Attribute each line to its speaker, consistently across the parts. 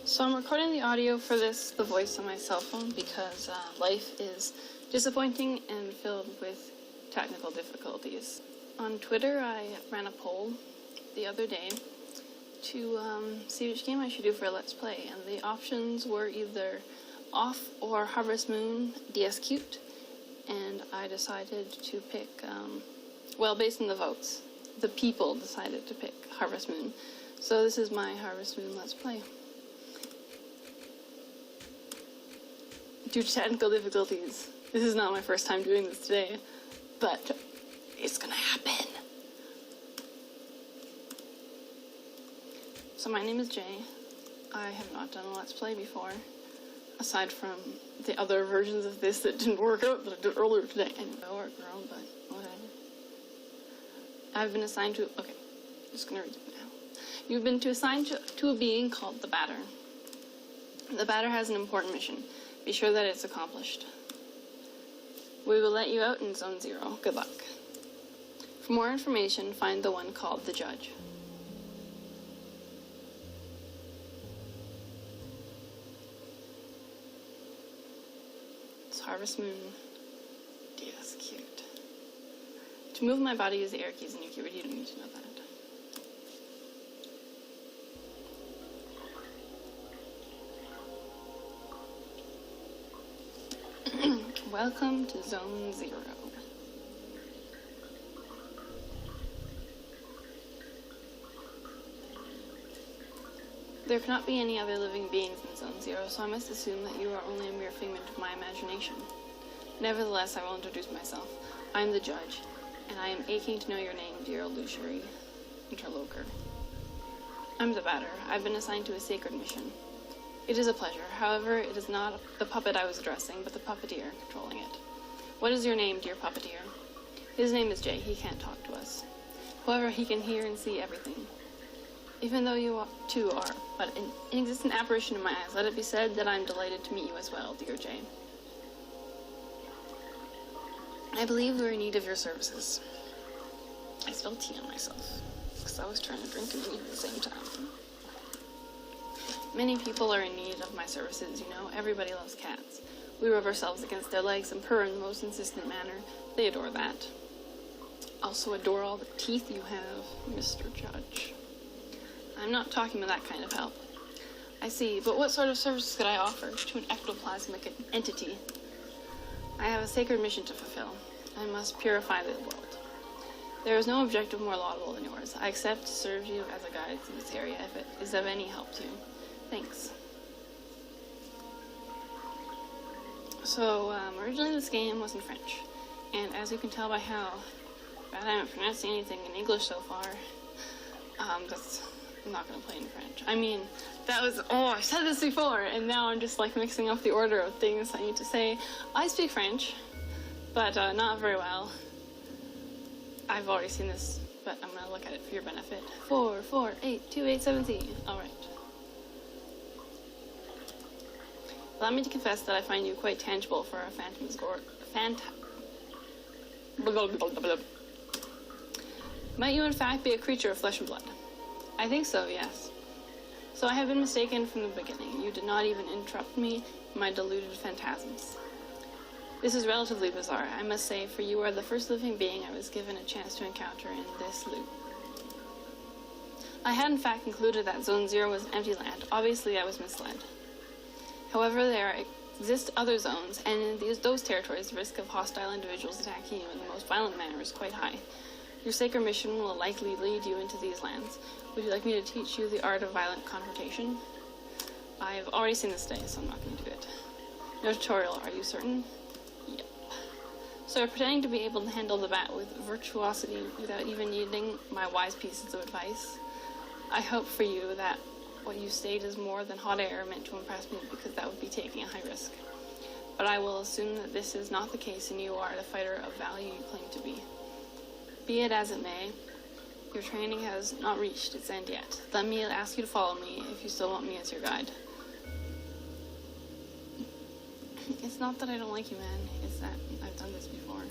Speaker 1: So I'm recording the audio for the voice on my cell phone because life is disappointing and filled with technical difficulties. On Twitter, I ran a poll the other day to see which game I should do for a Let's Play, and the options were either Off or Harvest Moon DSQt, and I decided to pick, based on the votes, the people decided to pick Harvest Moon. So this is my Harvest Moon Let's Play. Due to technical difficulties, this is not my first time doing this today, but it's gonna happen. So my name is Jaye. I have not done a Let's Play before, aside from the other versions of this that didn't work out that I did earlier today. And it'll work, girl, but whatever. I've been assigned to, just gonna read it now. You've been assigned to a being called the Batter. The Batter has an important mission. Be sure that it's accomplished. We will let you out in Zone 0. Good luck. For more information, find the one called the Judge. It's Harvest Moon. That's cute. To move my body, use the air keys in your keyboard. You don't need to know that. Welcome to Zone 0. There cannot be any other living beings in Zone 0, so I must assume that you are only a mere figment of my imagination. Nevertheless, I will introduce myself. I am the Judge, and I am aching to know your name, dear illusory interlocutor. I'm the Batter. I've been assigned to a sacred mission. It is a pleasure. However, it is not the puppet I was addressing, but the puppeteer controlling it. What is your name, dear puppeteer? His name is Jaye. He can't talk to us. However, he can hear and see everything. Even though you two are but an inexistent apparition in my eyes, let it be said that I am delighted to meet you as well, dear Jaye. I believe we're in need of your services. I spilled tea on myself, because I was trying to drink and eat at the same time. Many people are in need of my services, you know. Everybody loves cats. We rub ourselves against their legs and purr in the most insistent manner. They adore that. Also adore all the teeth you have, Mr. Judge. I'm not talking about that kind of help. I see, but what sort of services could I offer to an ectoplasmic entity? I have a sacred mission to fulfill. I must purify the world. There is no objective more laudable than yours. I accept to serve you as a guide through this area if it is of any help to you. Thanks. So, originally this game was in French, and as you can tell by how bad I haven't pronounced anything in English so far, I'm not going to play in French. I mean, I said this before, and now I'm just like mixing up the order of things I need to say. I speak French, but not very well. I've already seen this, but I'm going to look at it for your benefit. 4482870. Alright. Allow me to confess that I find you quite tangible for a Might you in fact be a creature of flesh and blood? I think so, yes. So I have been mistaken from the beginning. You did not even interrupt me in my deluded phantasms. This is relatively bizarre, I must say, for you are the first living being I was given a chance to encounter in this loop. I had in fact concluded that Zone 0 was empty land. Obviously I was misled. However, there exist other zones, and in those territories, the risk of hostile individuals attacking you in the most violent manner is quite high. Your sacred mission will likely lead you into these lands. Would you like me to teach you the art of violent confrontation? I've already seen this today, so I'm not going to do it. No tutorial, are you certain? Yep. So you're pretending to be able to handle the bat with virtuosity without even needing my wise pieces of advice? I hope for you that what you state is more than hot air meant to impress me, because that would be taking a high risk. But I will assume that this is not the case and you are the fighter of value you claim to be. Be it as it may, your training has not reached its end yet. Let me ask you to follow me if you still want me as your guide. It's not that I don't like you, man. It's that I've done this before.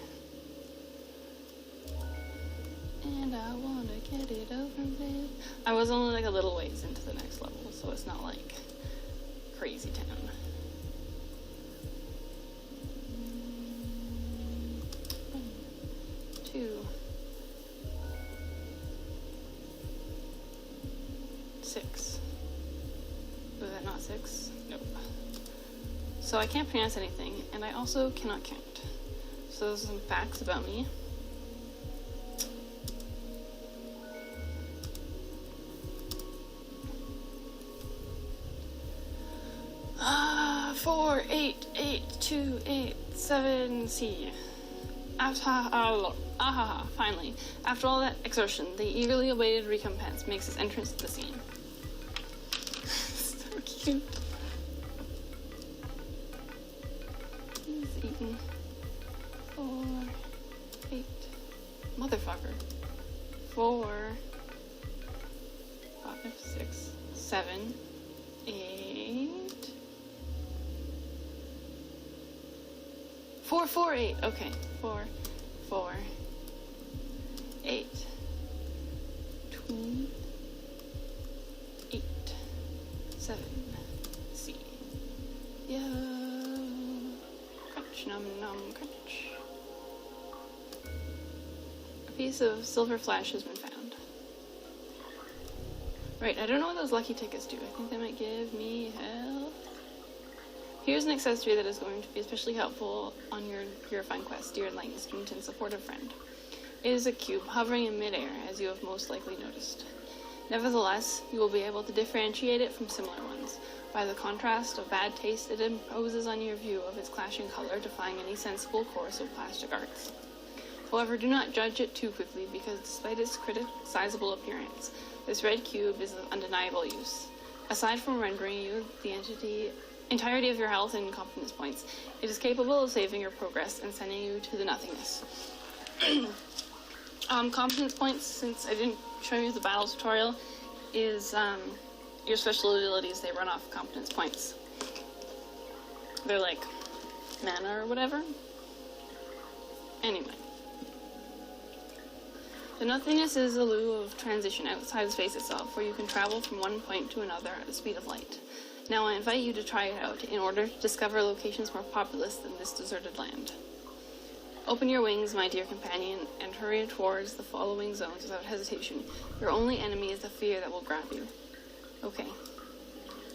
Speaker 1: And I want to get it over with. I was only like a little ways into the next level, so it's not like crazy town. Two. 6. Was that not 6? Nope. So I can't pronounce anything, and I also cannot count. So those are some facts about me. 4, 8, 8, 2, 8, 7, C. Finally. After all that exertion, the eagerly awaited recompense makes its entrance to the scene. So cute. He's eating. 4, 8. Motherfucker. 4, 5, 6, 7, 8. 4, 4, 8. Okay. 4, 4, 8, 2, 8, 7, C. Yeah. Crunch, num, num, crunch. A piece of silver flash has been found. Right, I don't know what those lucky tickets do. I think they might give me health. Here's an accessory that is going to be especially helpful on your purifying quest, dear enlightened student and supportive friend. It is a cube hovering in midair, as you have most likely noticed. Nevertheless, you will be able to differentiate it from similar ones by the contrast of bad taste it imposes on your view of its clashing color, defying any sensible course of plastic arts. However, do not judge it too quickly, because despite its criticizable appearance, this red cube is of undeniable use. Aside from rendering you the entirety of your health and competence points, it is capable of saving your progress and sending you to the nothingness. Competence points, since I didn't show you the battle tutorial, is your special abilities. They run off competence points. They're like mana or whatever. Anyway. The nothingness is a lieu of transition outside space itself, where you can travel from one point to another at the speed of light. Now I invite you to try it out in order to discover locations more populous than this deserted land. Open your wings, my dear companion, and hurry towards the following zones without hesitation. Your only enemy is the fear that will grab you. Okay.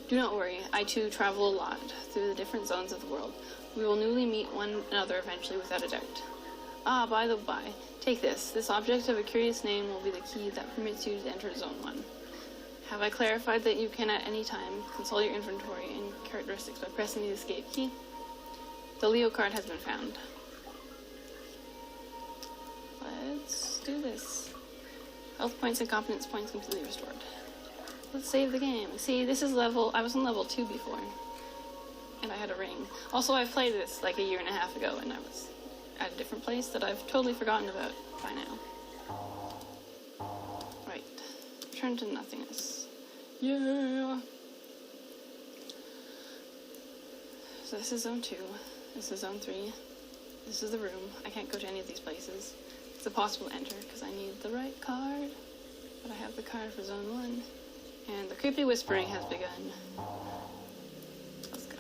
Speaker 1: Do not worry, I too travel a lot through the different zones of the world. We will newly meet one another eventually, without a doubt. Ah, by the by, take this. This object of a curious name will be the key that permits you to enter Zone 1. Have I clarified that you can at any time consult your inventory and characteristics by pressing the escape key? The Leo card has been found. Let's do this. Health points and competence points completely restored. Let's save the game. See, this is I was on level 2 before, and I had a ring. Also, I've played this like a year and a half ago, and I was at a different place that I've totally forgotten about by now. Right. Return to nothingness. Yeah! So this is Zone 2. This is Zone 3. This is the room. I can't go to any of these places. It's impossible to enter because I need the right card. But I have the card for Zone 1. And the creepy whispering has begun. Let's go.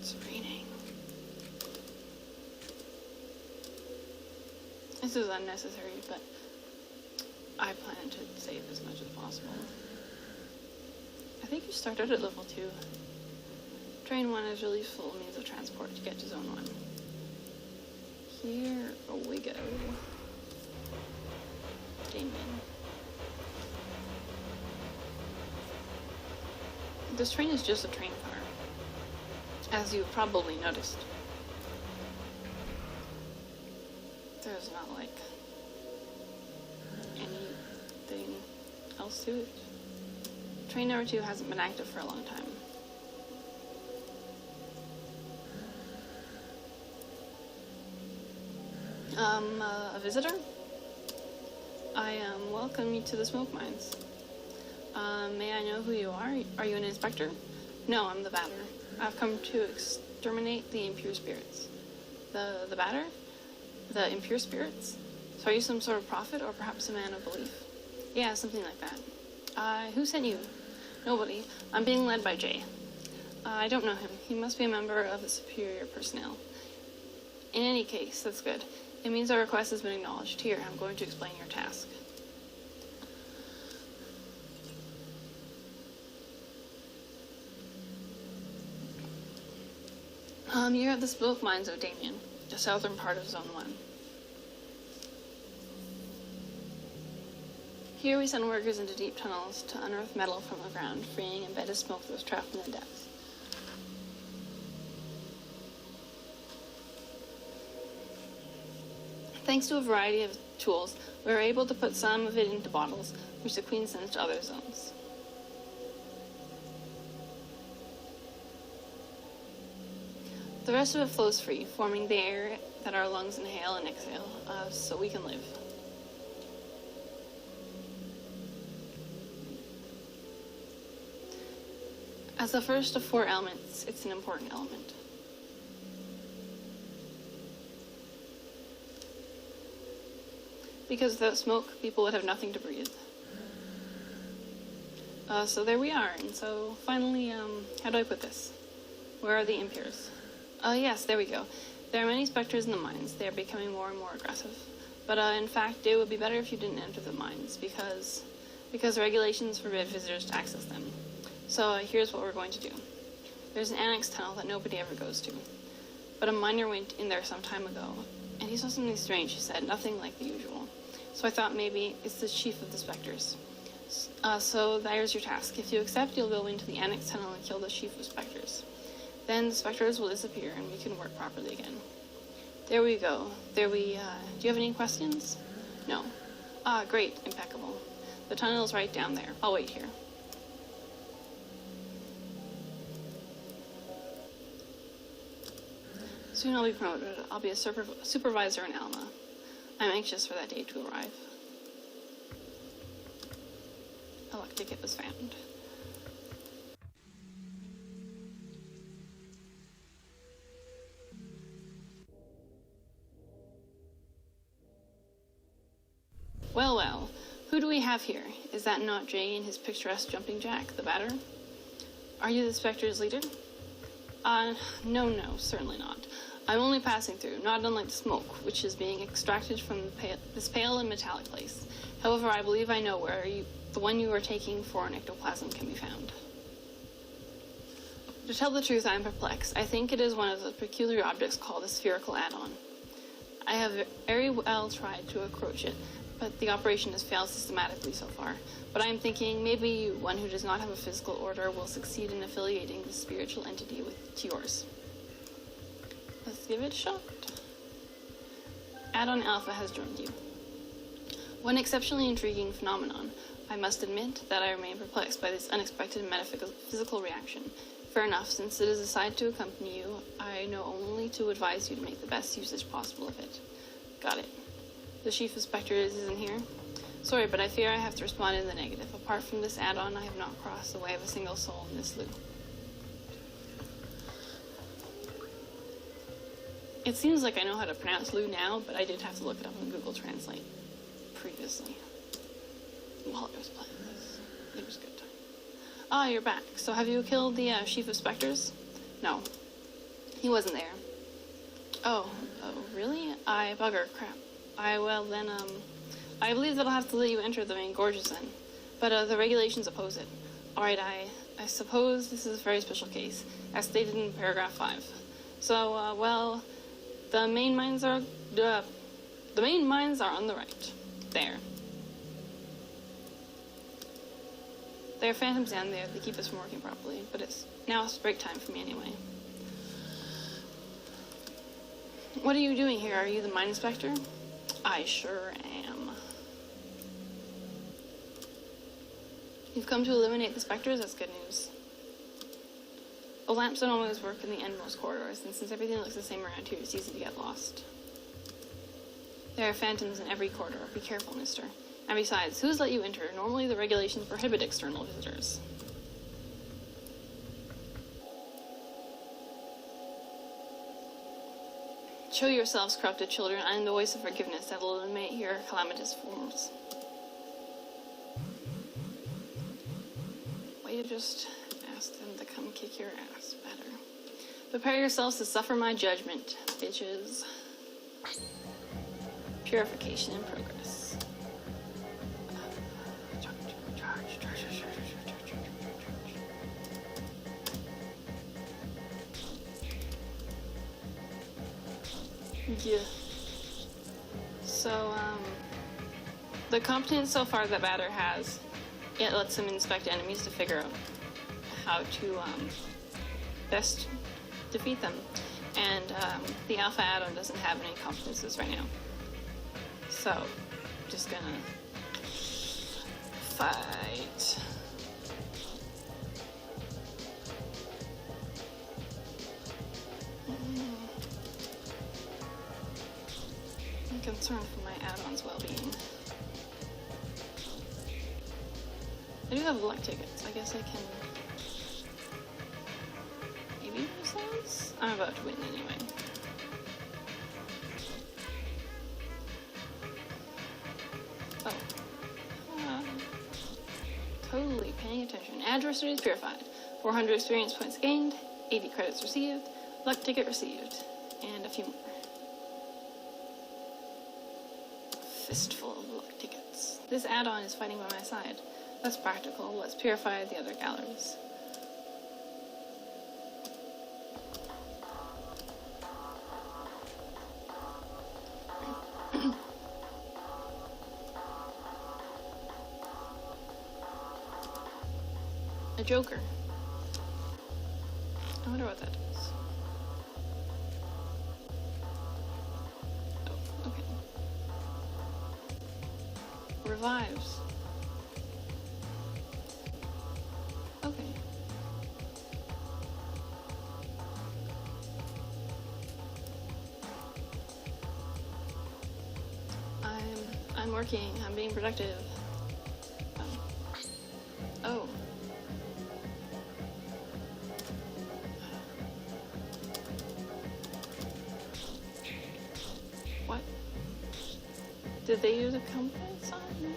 Speaker 1: It's raining. This is unnecessary, but I plan to save as much as possible. I think you start out at level 2. Train 1 is really useful means of transport to get to Zone 1. Here we go. Damien. This train is just a train car, as you've probably noticed. There's not like anything else to it. Train number 2 hasn't been active for a long time. A visitor? I welcome you to the smoke mines. May I know who you are? Are you an inspector? No, I'm the batter. I've come to exterminate the impure spirits. The batter? The impure spirits? So are you some sort of prophet or perhaps a man of belief? Yeah, something like that. Who sent you? Nobody. I'm being led by Jaye. I don't know him. He must be a member of the superior personnel. In any case, that's good. It means our request has been acknowledged. Here, I'm going to explain your task. You're at the smoke mines of Damien, the southern part of Zone 1. Here we send workers into deep tunnels to unearth metal from the ground, freeing embedded smoke that was trapped in the depths. Thanks to a variety of tools, we were able to put some of it into bottles, which the Queen sends to other zones. The rest of it flows free, forming the air that our lungs inhale and exhale, so we can live. As the first of 4 elements, it's an important element. Because without smoke, people would have nothing to breathe. So there we are, and so finally, how do I put this? Where are the impures? Yes, there we go. There are many specters in the mines. They are becoming more and more aggressive. But in fact, it would be better if you didn't enter the mines, because regulations forbid visitors to access them. So here's what we're going to do. There's an annex tunnel that nobody ever goes to. But a miner went in there some time ago, and he saw something strange, he said, nothing like the usual. So I thought maybe it's the chief of the specters. So there's your task. If you accept, you'll go into the annex tunnel and kill the chief of specters. Then the specters will disappear and we can work properly again. There we go. Do you have any questions? No. Great. Impeccable. The tunnel's right down there. I'll wait here. Soon I'll be promoted. I'll be a supervisor in Alma. I'm anxious for that day to arrive. A luck ticket was found. Well, well, who do we have here? Is that not Jaye and his picturesque jumping jack, the batter? Are you the Spectre's leader? No, certainly not. I'm only passing through, not unlike the smoke, which is being extracted from this pale and metallic place. However, I believe I know where the one you are taking for an ectoplasm can be found. To tell the truth, I am perplexed. I think it is one of the peculiar objects called a spherical add-on. I have very well tried to approach it, but the operation has failed systematically so far. But I am thinking maybe one who does not have a physical order will succeed in affiliating the spiritual entity with yours. Let's give it a shot. Add-on Alpha has joined you. One exceptionally intriguing phenomenon. I must admit that I remain perplexed by this unexpected metaphysical reaction. Fair enough, since it is assigned to accompany you, I know only to advise you to make the best usage possible of it. Got it. The Chief of Spectres isn't here? Sorry, but I fear I have to respond in the negative. Apart from this add-on, I have not crossed the way of a single soul in this loop. It seems like I know how to pronounce Lu now, but I did have to look it up on Google Translate previously. While I was playing this. It was a good time. Ah, you're back. So have you killed the Chief of Spectres? No. He wasn't there. Oh, really? Bugger, crap. I believe that I'll have to let you enter the main gorges then. But the regulations oppose it. Alright, I suppose this is a very special case, as stated in paragraph 5. So, well, the main mines are on the right. There. There are phantoms down there that keep us from working properly, but it's break time for me anyway. What are you doing here? Are you the mine inspector? I sure am. You've come to eliminate the specters? That's good news. The lamps don't always work in the endmost corridors, and since everything looks the same around here, it's easy to get lost. There are phantoms in every corridor. Be careful, mister. And besides, who's let you enter? Normally the regulations prohibit external visitors. Show yourselves, corrupted children. I am the voice of forgiveness that will eliminate your calamitous forms. you just ask them to come kick your ass better. Prepare yourselves to suffer my judgment, bitches. Purification in progress. Yeah. So, the competence so far that Batter has, it lets him inspect enemies to figure out how to best defeat them. And the Alpha add-on doesn't have any competences right now. So, just gonna fight. I'm concerned for my add-on's well-being. I do have luck tickets. I guess I can maybe use those? I'm about to win anyway. Oh. Totally paying attention. Adversary is purified. 400 experience points gained. 80 credits received. Luck ticket received. And a few more. Fistful of luck tickets. This add-on is fighting by my side. That's practical. Let's purify the other galleries. A joker. I wonder what that is. Oh, okay. Revives. Okay. I'm working. I'm being productive. Oh. What? Did they use a compass on me?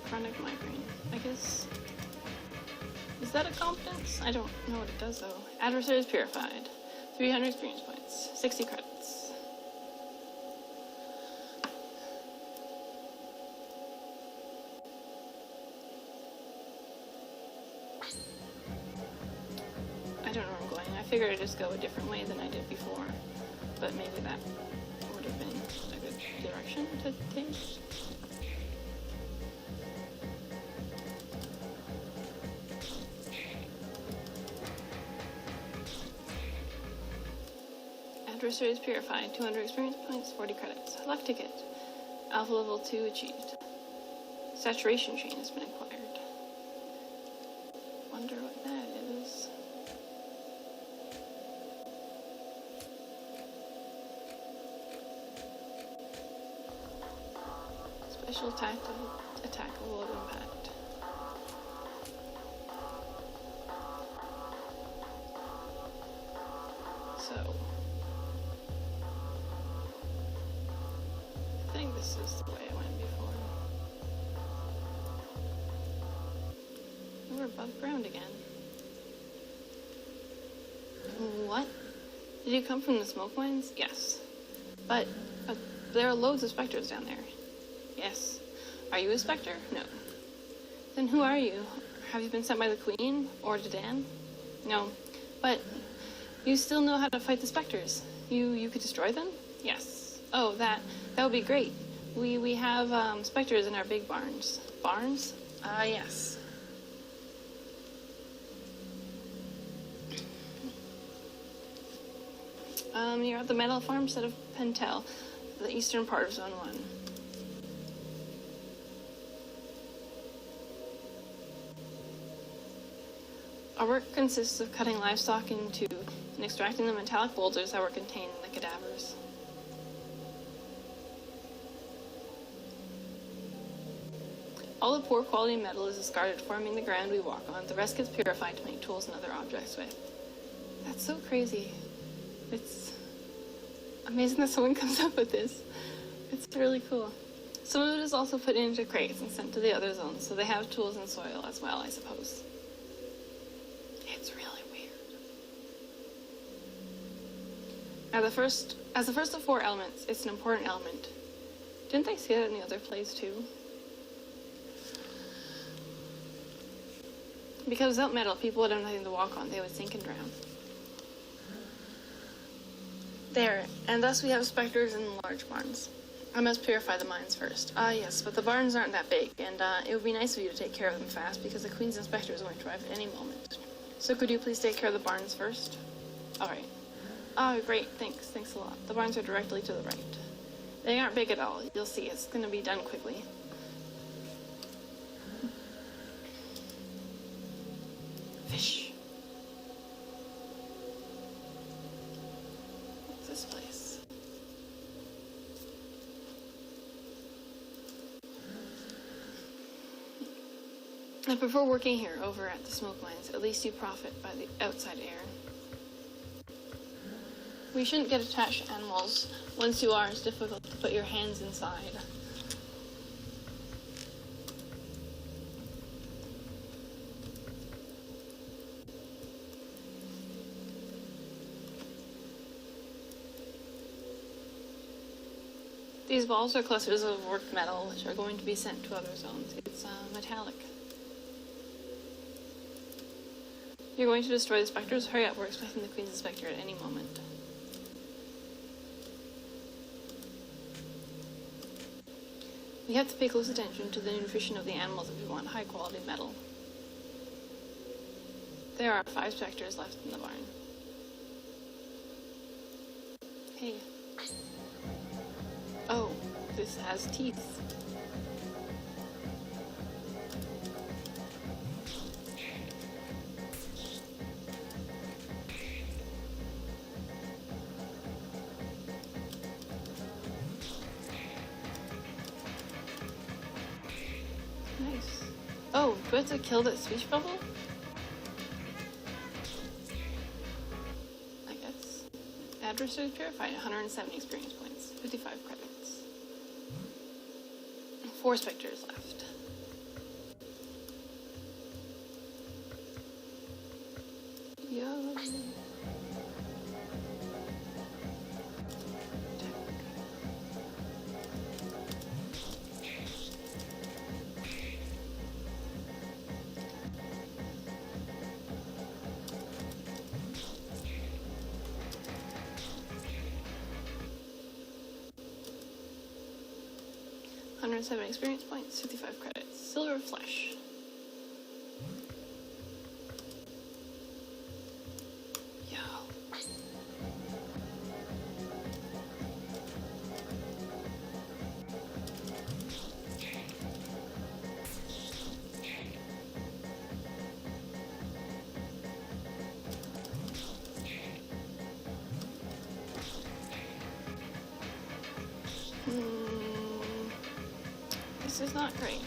Speaker 1: Chronic migraine. I guess. Is that a competence? I don't know what it does though. Adversary is purified. 300 experience points. 60 credits. I don't know where I'm going. I figured I'd just go a different way than I did before. But maybe that would have been a good direction to take. Adversary is purified. 200 experience points, 40 credits. Luck ticket. Alpha level 2 achieved. Saturation chain has been acquired. Wonder what that is. Special attack of low impact. So. I think this is the way I went before. We're above ground again. What? Did you come from the smoke mines? Yes. But there are loads of specters down there. Yes. Are you a specter? No. Then who are you? Have you been sent by the Queen? Or Dedan? No. But you still know how to fight the specters. You could destroy them? Yes. Oh, that would be great. We have specters in our big barns. Barns? Yes. You're at the metal farmstead of Pentel, the eastern part of Zone 1. Our work consists of cutting livestock into and extracting the metallic boulders that were contained in the cadavers. All the poor quality metal is discarded, forming the ground we walk on. The rest gets purified to make tools and other objects with. That's so crazy. It's amazing that someone comes up with this. It's really cool. Some of it is also put into crates and sent to the other zones, so they have tools and soil as well, I suppose. It's really weird. As the first of 4 elements, it's an important element. Didn't they say that in the other plays too? Because without metal, people would have nothing to walk on. They would sink and drown. There, and thus we have specters in large barns. I must purify the mines first. Yes, but the barns aren't that big, and it would be nice of you to take care of them fast, because the Queen's Inspector is going to arrive at any moment. So could you please take care of the barns first? Alright. Oh, great, thanks a lot. The barns are directly to the right. They aren't big at all, you'll see, it's going to be done quickly. Fish. What's this place? I prefer working here over at the smoke mines. At least you profit by the outside air. We shouldn't get attached to animals. Once you are, it's difficult to put your hands inside. These balls are clusters of worked metal, which are going to be sent to other zones. It's metallic. You're going to destroy the specters? Hurry up, we're expecting the Queen's Inspector at any moment. We have to pay close attention to the nutrition of the animals if we want high quality metal. There are 5 specters left in the barn. Hey. Oh, this has teeth. Nice. Oh, do I have to kill that speech bubble? I guess. Adversary purified, 170 experience points, 55 credits. 4 specters left. Yo. 107 experience points, 55 credits. Silver flesh. Yo. This is not great.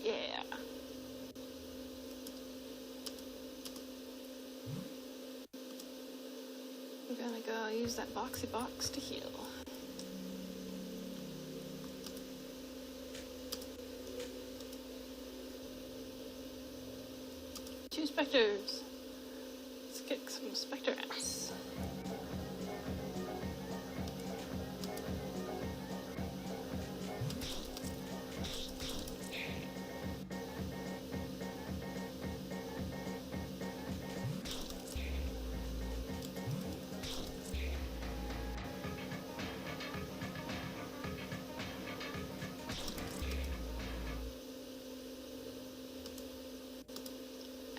Speaker 1: Yeah. We're gonna go use that boxy box to heal. Two specters. Let's kick some specter ass.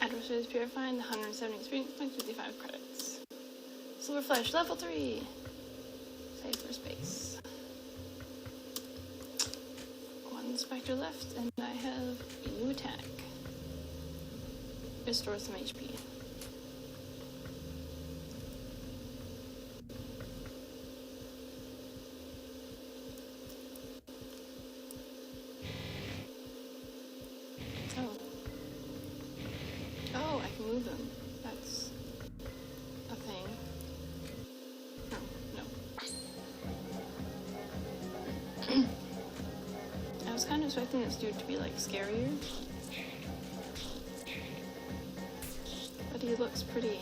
Speaker 1: Adversaries purifying, 170 experience points, 55 credits. Silver flesh, level 3. Save for space. 1 specter left, and I have a new attack. Restore some HP. expecting this dude to be like scarier. But he looks pretty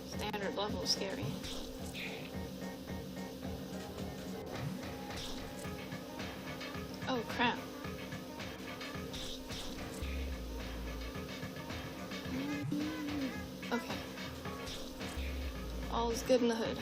Speaker 1: standard level scary. Oh crap. Okay. All's good in the hood.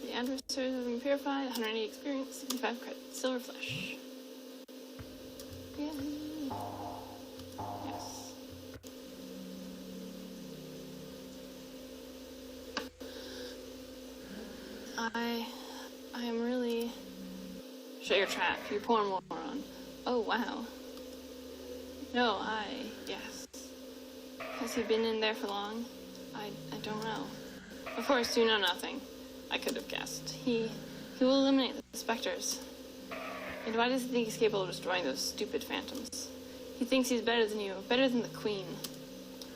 Speaker 1: The adversaries have been purified, 180 experience, 65 credits, silver flesh. Yeah. Yes. I am really... Shut your trap, you poor moron. Oh, wow. No, yes. Has he been in there for long? I don't know. Of course, you know nothing. I could have guessed. He will eliminate the specters. And why does he think he's capable of destroying those stupid phantoms? He thinks he's better than you, better than the queen.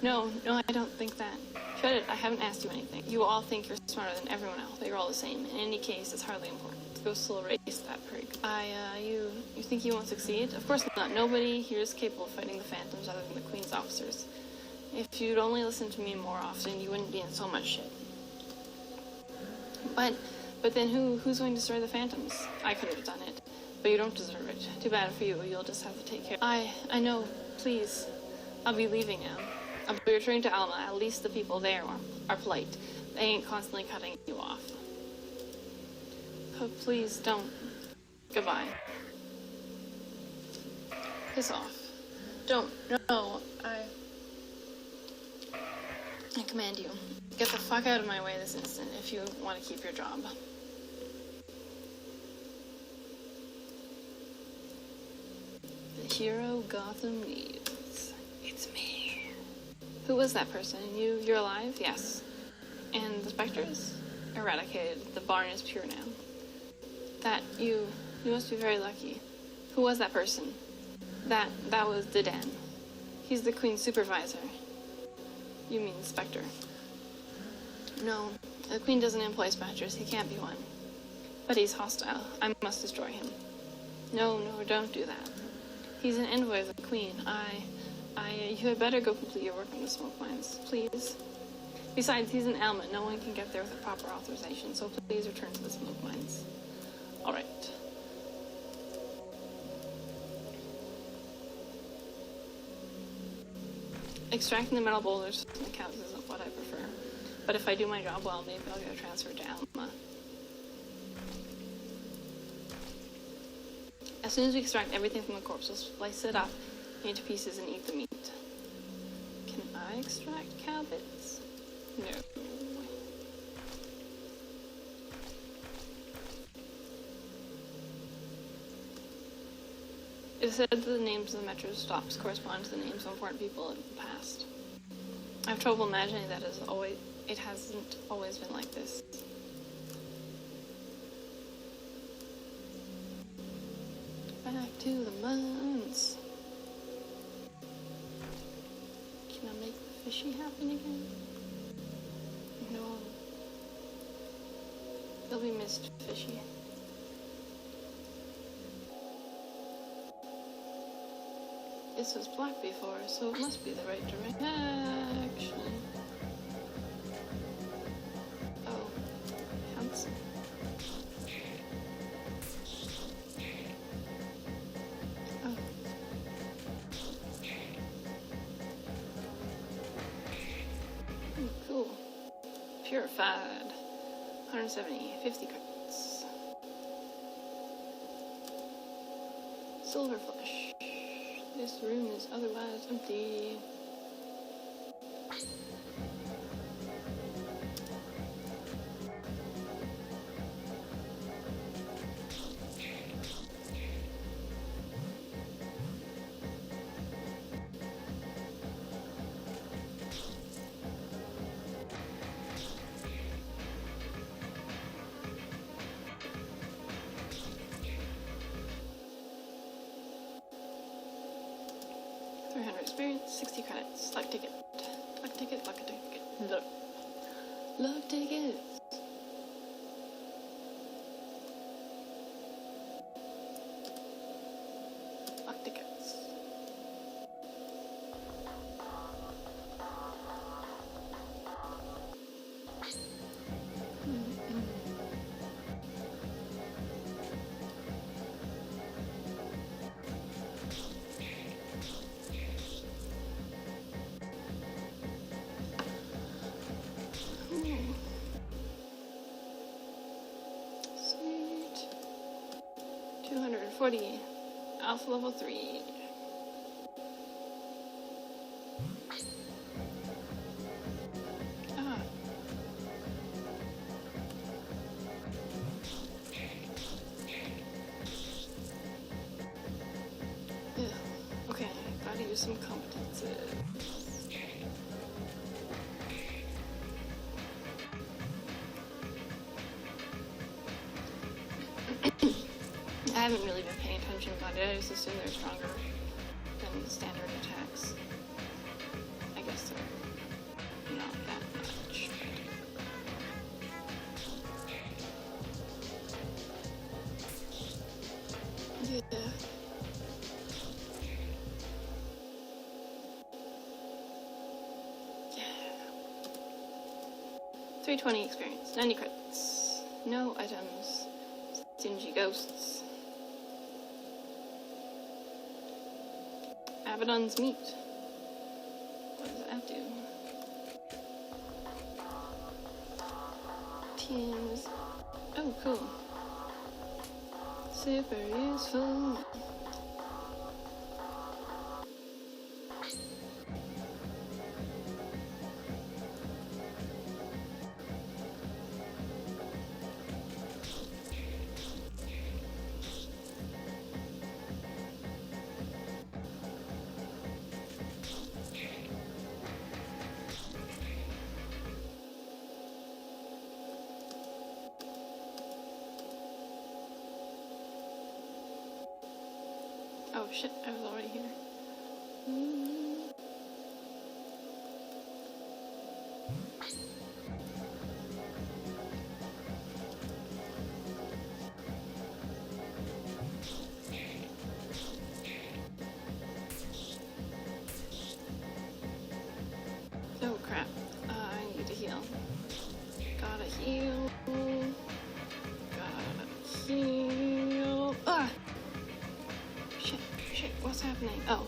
Speaker 1: No, I don't think that. Shut it, I haven't asked you anything. You all think you're smarter than everyone else, but you're all the same. In any case, it's hardly important. The ghost will erase that prig. You think you won't succeed? Of course not. Nobody here is capable of fighting the phantoms other than the queen's officers. If you'd only listen to me more often, you wouldn't be in so much shit. But then who's going to destroy the phantoms? I could have done it, but you don't deserve it. Too bad for you. You'll just have to take care. I know. Please, I'll be leaving now. I'll be returning to Alma. At least the people there are polite. They ain't constantly cutting you off. Oh, please don't. Goodbye. Piss off. Don't. No. I command you. Get the fuck out of my way this instant if you want to keep your job. The hero Gotham needs. It's me. Who was that person? You're alive? Yes. And the specters? Eradicated. The barn is pure now. You must be very lucky. Who was that person? That was Dedan. He's the Queen's supervisor. You mean Spectre? No, the Queen doesn't employ Spectres. He can't be one. But he's hostile. I must destroy him. No, don't do that. He's an envoy of the Queen. You had better go complete your work on the smoke mines, please. Besides, he's an Alma. No one can get there with a proper authorization, so please return to the smoke mines. All right. Extracting the metal boulders from the caves isn't what I prefer. But if I do my job well, maybe I'll get transferred to Alma. As soon as we extract everything from the corpse, we'll slice it up into pieces and eat the meat. Can I extract cow bits? No. It is said that the names of the metro stops correspond to the names of important people in the past. I have trouble imagining that it hasn't always been like this. Back to the mines. Can I make the fishy happen again? No. They'll be missed fishy. This was black before, so it must be the right direction. Oh, handsome. Oh. Cool. Purified. 170, 50 credits. Silver flesh. This room is otherwise empty. 300 experience, 60 credits. Luck ticket. Luck ticket, luck ticket. Luck. Luck ticket. Luck tickets. Sweet. 240. Alpha level 3. Ah. Ugh. Okay, gotta use some competences. I haven't really been paying attention, but I just assume they're stronger than standard attacks. I guess they're not that much. Yeah. Yeah. 320 experience, 90 credits. No items. Stingy ghosts. Abaddon's meat. What does that do? Teams. Oh, cool. Super useful. Oh shit, I was already here. Oh crap, I need to heal. Gotta heal. Gotta heal. Ah! Shit, what's happening? Oh.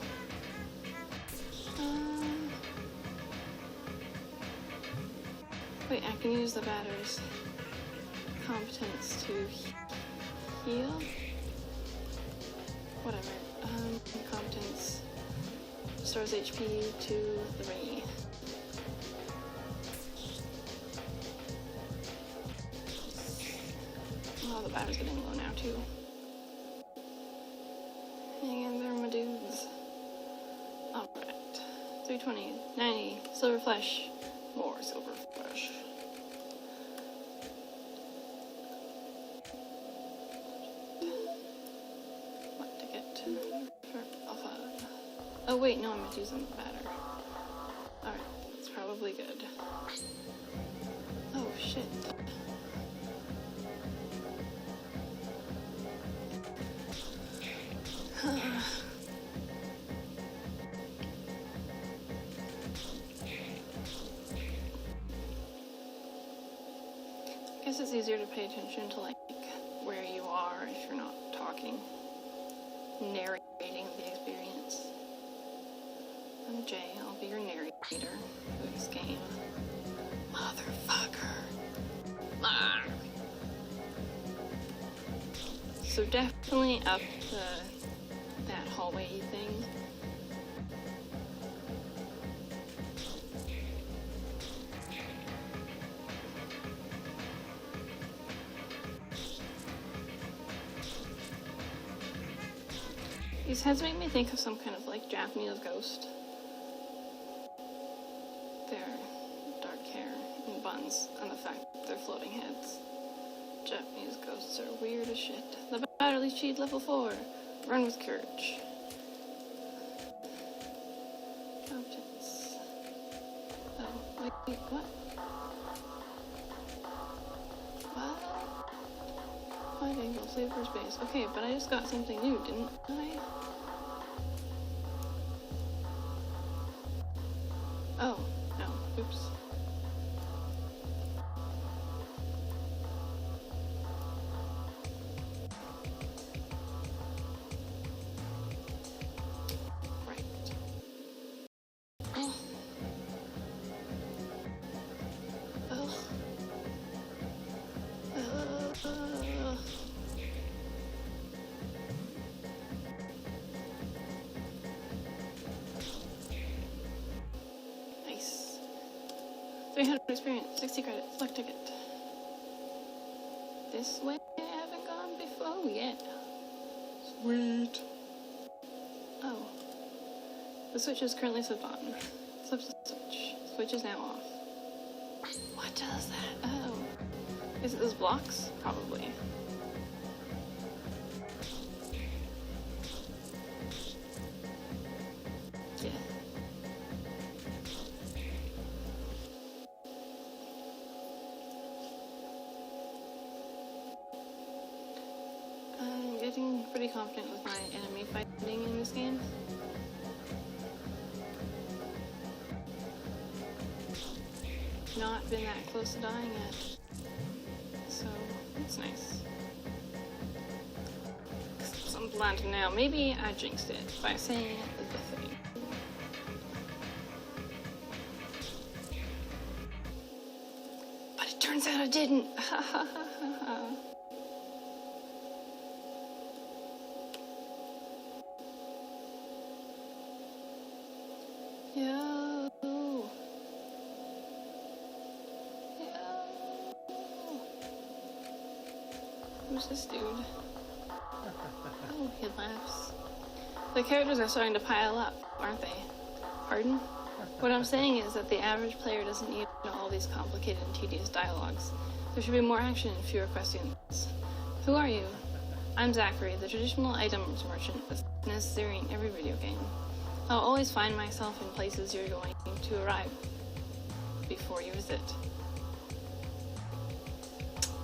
Speaker 1: Wait, I can use the batter's competence to heal? Whatever. Competence restores HP to 3. Oh, the batter's getting low now, too. Hang in there, my dudes. Alright. 320, 90, silver flesh. More silver flesh. What ticket for alpha? Oh wait, no, I'm using the batter. Alright, that's probably good. Oh shit. I guess it's easier to pay attention to like where you are if you're not talking, narrating the experience. I'm Jay, I'll be your narrator for this game. Motherfucker. Ah. So definitely up that hallway thing. These heads make me think of some kind of like Japanese ghost. Their dark hair and buns, and the fact that they're floating heads. Japanese ghosts are weird as shit. The battery cheat level 4. Run with courage. Objects. Oh, wait, what? What? Wide angle, save for space. Okay, but I just got something new, didn't I? Oh, no. Oops. Right. Oh. Ugh. Nice. 300 experience, 60 credits, luck ticket. This way I haven't gone before yet. Sweet. Oh. The switch is currently flipped on. Flip the switch. Switch is now off. What does that? Oh. Is it those blocks? Probably. Yeah. I'm getting pretty confident with my enemy fighting in this game. Not been that close to dying yet. So, it's nice. I'm blinded now. Maybe I jinxed it by saying the thing. But it turns out I didn't. Yo. Who's this dude? Oh, he laughs. The characters are starting to pile up, aren't they? Pardon? What I'm saying is that the average player doesn't need all these complicated and tedious dialogues. There should be more action and fewer questions. Who are you? I'm Zachary, the traditional items merchant that's necessary in every video game. I'll always find myself in places you're going to arrive before you visit.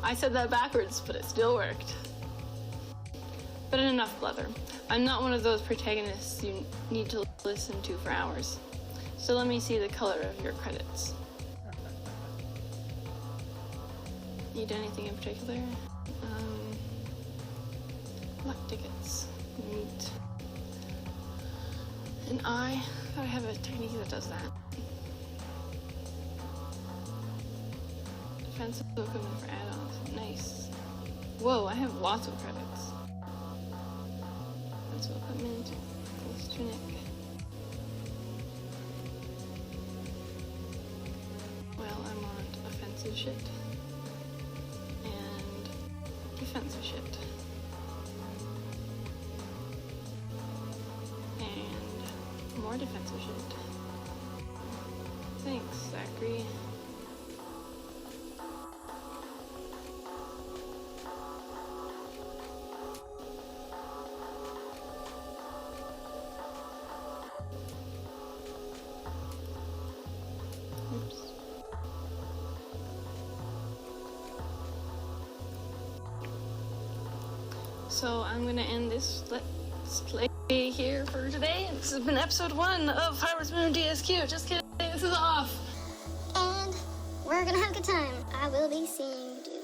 Speaker 1: I said that backwards, but it still worked. But enough blather. I'm not one of those protagonists you need to listen to for hours. So let me see the color of your credits. Need anything in particular? Luck tickets. Neat. And I gotta have a technique that does that. Defensive equipment for add-ons. Nice. Whoa, I have lots of credits. Defensive equipment. Pulse tunic. Well, I want offensive shit. And defensive shit. And more defensive shit. Thanks, Zachary. Oops. So I'm gonna end this let's play here for today. This has been episode 1 of Harvest Moon DSQ. Just kidding, this is off.
Speaker 2: And we're gonna have a good time. I will be seeing you.